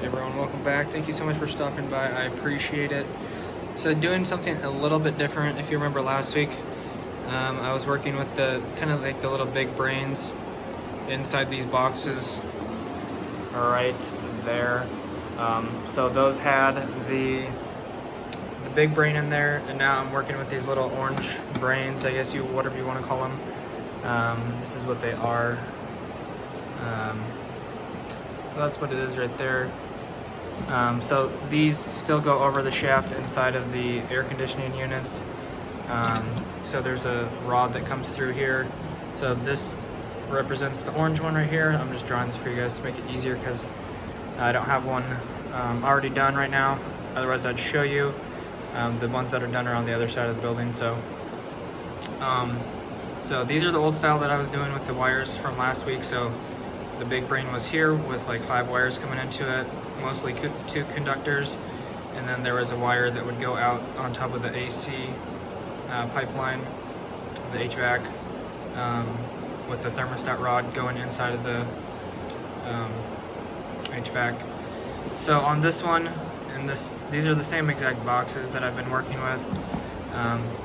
Everyone, welcome back. Thank you so much for stopping by. I appreciate it. So doing something a little bit different. If you remember last week, I was working with the kind of like the little big brains inside these boxes right there. So those had the big brain in there, and now I'm working with these little orange brains, I guess whatever you want to call them. This is what they are. So that's what it is right there. So these still go over the shaft inside of the air conditioning units. So there's a rod that comes through here. So this represents the orange one right here. I'm just drawing this for you guys to make it easier because I don't have one already done right now. Otherwise I'd show you. The ones that are done are on the other side of the building. So these are the old style that I was doing with the wires from last week. So the big brain was here with like 5 wires coming into it, mostly 2 conductors, and then there was a wire that would go out on top of the AC pipeline, the HVAC, with the thermostat rod going inside of the HVAC. So on this one, and these are the same exact boxes that I've been working with,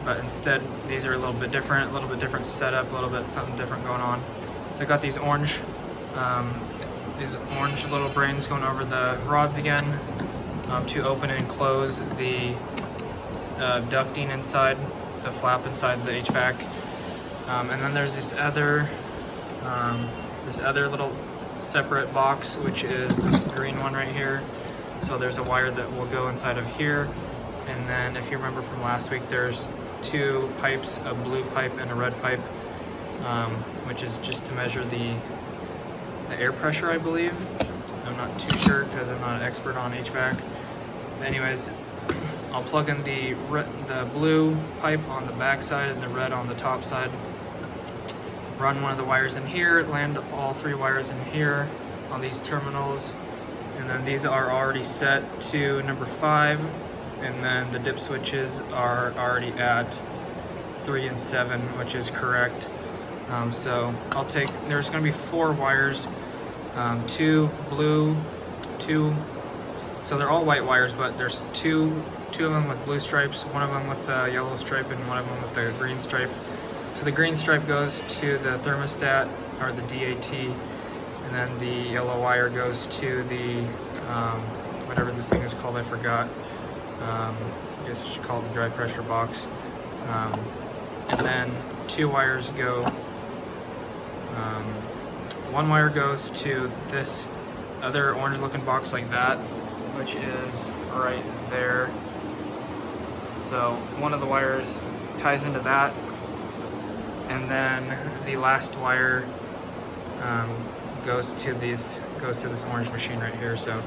but instead these are a little bit different setup, a little bit something different going on. So I got these orange little brains going over the rods again to open and close the ducting inside, the flap inside the HVAC. And then there's this other little separate box, which is this green one right here. So there's a wire that will go inside of here. And then if you remember from last week, there's 2 pipes, a blue pipe and a red pipe, which is just to measure the air pressure, I believe. I'm not too sure because I'm not an expert on HVAC. But anyways, I'll plug in the blue pipe on the back side and the red on the top side. Run one of the wires in here, land all 3 wires in here on these terminals. And then these are already set to number 5. And then the dip switches are already at 3 and 7, which is correct. So there's going to be 4 wires, 2 blue, 2, so they're all white wires, but there's two of them with blue stripes, one of them with the yellow stripe, and one of them with the green stripe. So the green stripe goes to the thermostat, or the DAT, and then the yellow wire goes to the, whatever this thing is called, I forgot. I guess it's called the dry pressure box. And then 2 wires go, 1 wire goes to this other orange looking box like that, which is right there. So one of the wires ties into that, and then the last wire goes to this orange machine right here. So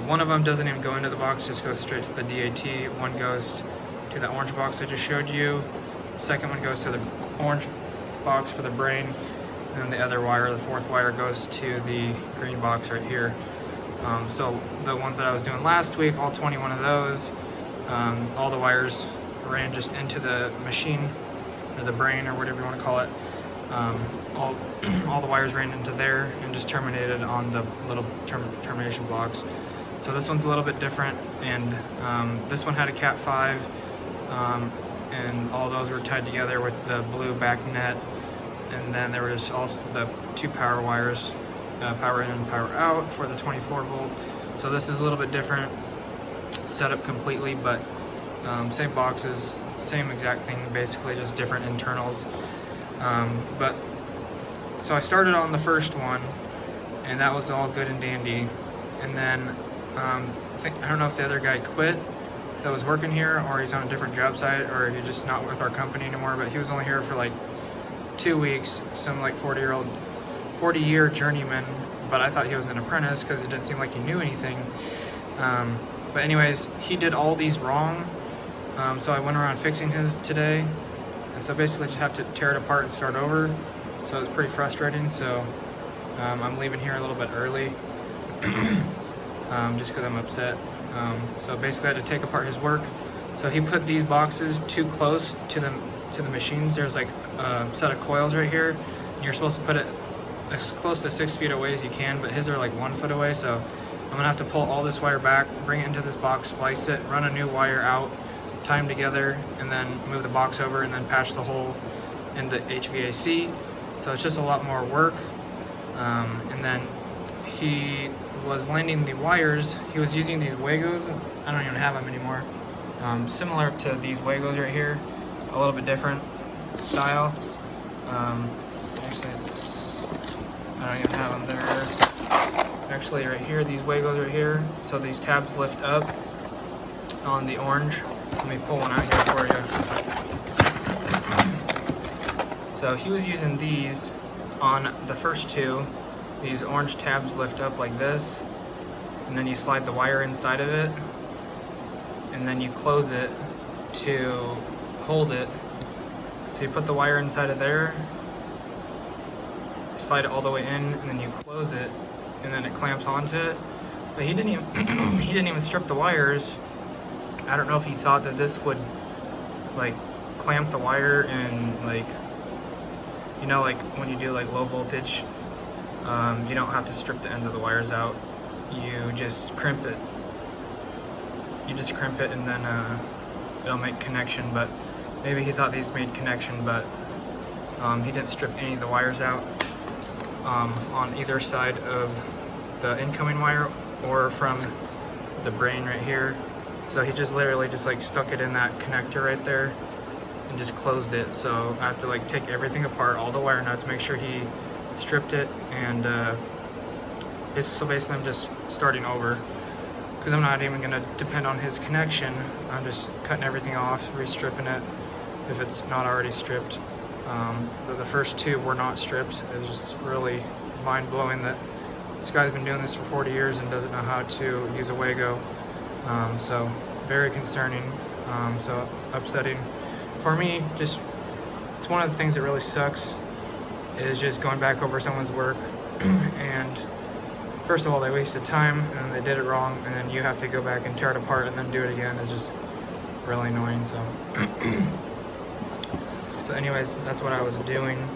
one of them doesn't even go into the box, just goes straight to the DAT. One goes to the orange box I just showed you. The second one goes to the orange box for the brain, and then the other wire, the 4th wire, goes to the green box right here. So the ones that I was doing last week, all 21 of those, all the wires ran just into the machine, or the brain, or whatever you want to call it. All the wires ran into there and just terminated on the little termination blocks. So this one's a little bit different, and this one had a Cat 5, and all those were tied together with the blue back net. And then there was also the 2 power wires, power in and power out for the 24 volt. So this is a little bit different setup completely, but same boxes, same exact thing, basically just different internals. So I started on the first one, and that was all good and dandy. And then I don't know if the other guy quit that was working here, or he's on a different job site, or he's just not with our company anymore. But he was only here for like 2 weeks, some like 40-year journeyman, but I thought he was an apprentice because it didn't seem like he knew anything. But anyways, he did all these wrong, so I went around fixing his today, and so basically just have to tear it apart and start over. So it's pretty frustrating. So I'm leaving here a little bit early, just because I'm upset. So basically I had to take apart his work. So he put these boxes too close to the machines. There's like a set of coils right here, and you're supposed to put it as close to 6 feet away as you can, but his are like 1 foot away, so I'm gonna have to pull all this wire back, bring it into this box, splice it, run a new wire out, tie them together, and then move the box over and then patch the hole into HVAC. So it's just a lot more work. And then he was landing the wires. He was using these Wagos. I don't even have them anymore. Similar to these Wagos right here, a little bit different style. Actually, I don't even have them there. Actually, right here, these Wagos right here. So these tabs lift up on the orange. Let me pull one out here for you. So he was using these on the first two. These orange tabs lift up like this, and then you slide the wire inside of it, and then you close it to hold it. So you put the wire inside of there, slide it all the way in, and then you close it, and then it clamps onto it. But he didn't even he didn't even strip the wires. I don't know if he thought that this would like clamp the wire and like, you know, like when you do like low voltage, you don't have to strip the ends of the wires out. You just crimp it. You just crimp it, and then it'll make connection. But maybe he thought these made connection, but he didn't strip any of the wires out on either side of the incoming wire or from the brain right here. So he just literally just like stuck it in that connector right there and just closed it. So I have to like take everything apart, all the wire nuts, make sure he stripped it, and so basically I'm just starting over because I'm not even gonna depend on his connection. I'm just cutting everything off, restripping it if it's not already stripped. The first two were not stripped. It's just really mind-blowing that this guy's been doing this for 40 years and doesn't know how to use a Wago. So very concerning, so upsetting for me. Just, it's one of the things that really sucks is just going back over someone's work and first of all they wasted time and then they did it wrong, and then you have to go back and tear it apart and then do it again. Is just really annoying. So so anyways, that's what I was doing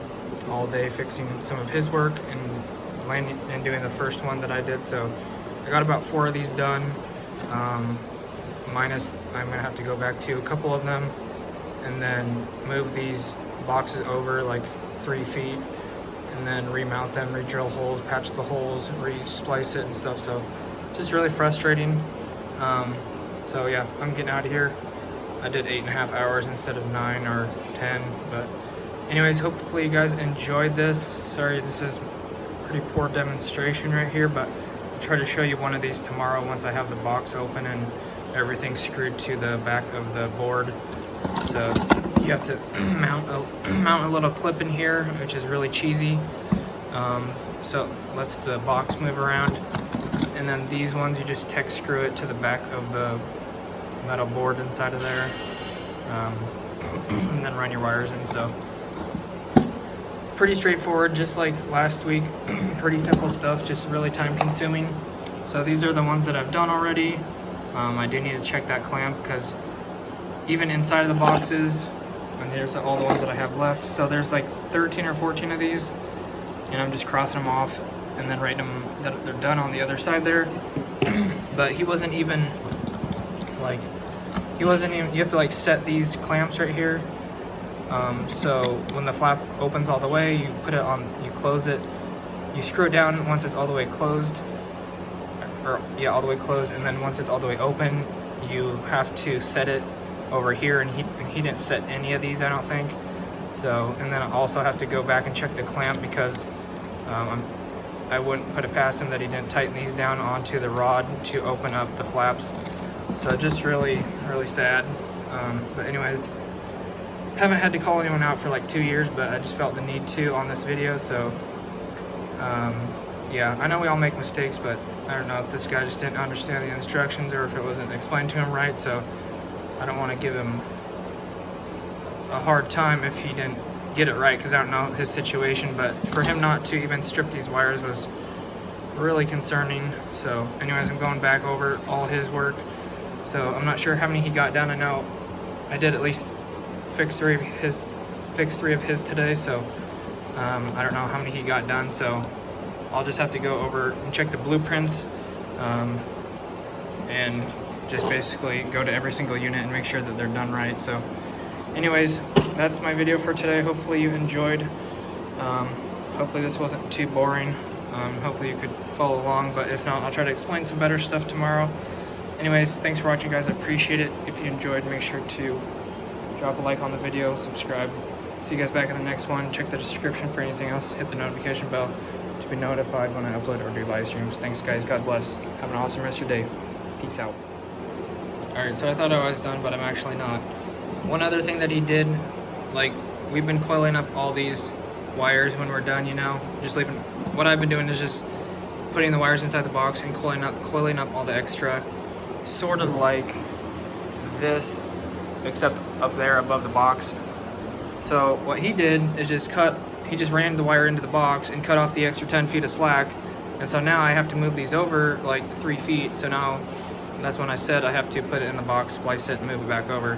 all day, fixing some of his work and landing and doing the first one that I did. So I got about 4 of these done, minus I'm gonna have to go back to a couple of them and then move these boxes over like 3 feet and then remount them, re-drill holes, patch the holes, re-splice it and stuff. So just really frustrating. So yeah, I'm getting out of here. I did 8.5 hours instead of 9 or 10, but anyways, hopefully you guys enjoyed this. Sorry, this is pretty poor demonstration right here, but I'll try to show you one of these tomorrow once I have the box open and everything screwed to the back of the board. So you have to mount a little clip in here, which is really cheesy. So lets the box move around, and then these ones you just tech screw it to the back of the metal board inside of there, and then run your wires in. So pretty straightforward, just like last week. Pretty simple stuff, just really time consuming. So these are the ones that I've done already. I do need to check that clamp because even inside of the boxes, and there's all the ones that I have left. So there's like 13 or 14 of these, and I'm just crossing them off and then writing them that they're done on the other side there. But he wasn't even, you have to like set these clamps right here. So when the flap opens all the way, you put it on, you close it, you screw it down once it's all the way closed, all the way closed, and then once it's all the way open, you have to set it over here, and he didn't set any of these, I don't think. So, and then I also have to go back and check the clamp because I wouldn't put it past him that he didn't tighten these down onto the rod to open up the flaps. So just really, really sad. But anyways, haven't had to call anyone out for like 2 years, but I just felt the need to on this video. So yeah, I know we all make mistakes, but I don't know if this guy just didn't understand the instructions or if it wasn't explained to him right. So I don't want to give him a hard time if he didn't get it right, because I don't know his situation. But for him not to even strip these wires was really concerning. So anyways, I'm going back over all his work. So I'm not sure how many he got done. I know I did at least fix three of his today. So I don't know how many he got done, so I'll just have to go over and check the blueprints and just basically go to every single unit and make sure that they're done right. So anyways, that's my video for today. Hopefully you enjoyed. Hopefully this wasn't too boring. Hopefully you could follow along, but if not, I'll try to explain some better stuff tomorrow. Anyways, thanks for watching, guys. I appreciate it. If you enjoyed, make sure to drop a like on the video, subscribe. See you guys back in the next one. Check the description for anything else. Hit the notification bell to be notified when I upload or do live streams. Thanks, guys. God bless. Have an awesome rest of your day. Peace out. Alright, so I thought I was done, but I'm actually not. One other thing that he did, like, we've been coiling up all these wires when we're done, you know, just leaving. What I've been doing is just putting the wires inside the box and coiling up all the extra, sort of like this, except up there above the box. So what he did is he just ran the wire into the box and cut off the extra 10 feet of slack, and so now I have to move these over like 3 feet. So now that's when I said I have to put it in the box, splice it, and move it back over.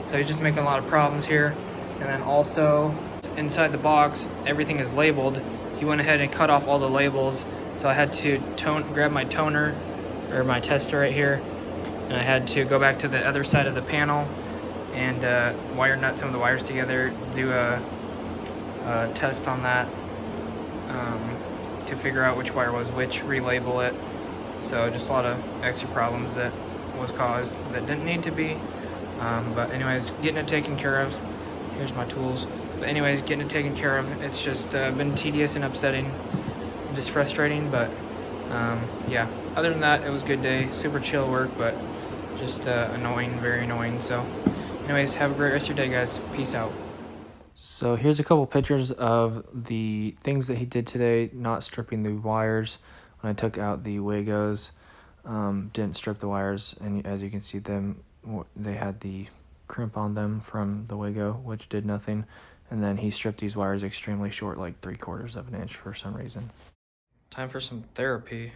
So you're just making a lot of problems here. And then also inside the box, everything is labeled. He went ahead and cut off all the labels, so I had to grab my toner or my tester right here, and I had to go back to the other side of the panel and wire nut some of the wires together, do a test on that to figure out which wire was which, relabel it. So just a lot of extra problems that was caused that didn't need to be. But anyways, getting it taken care of. Here's my tools. But anyways, getting it taken care of. It's just been tedious and upsetting and just frustrating, but yeah, other than that, it was a good day. Super chill work, but just annoying, very annoying. So anyways, have a great rest of your day, guys. Peace out. So here's a couple pictures of the things that he did today, not stripping the wires. When I took out the Wagos, didn't strip the wires, and as you can see they had the crimp on them from the Wago, which did nothing. And then he stripped these wires extremely short, like 3/4 of an inch for some reason. Time for some therapy.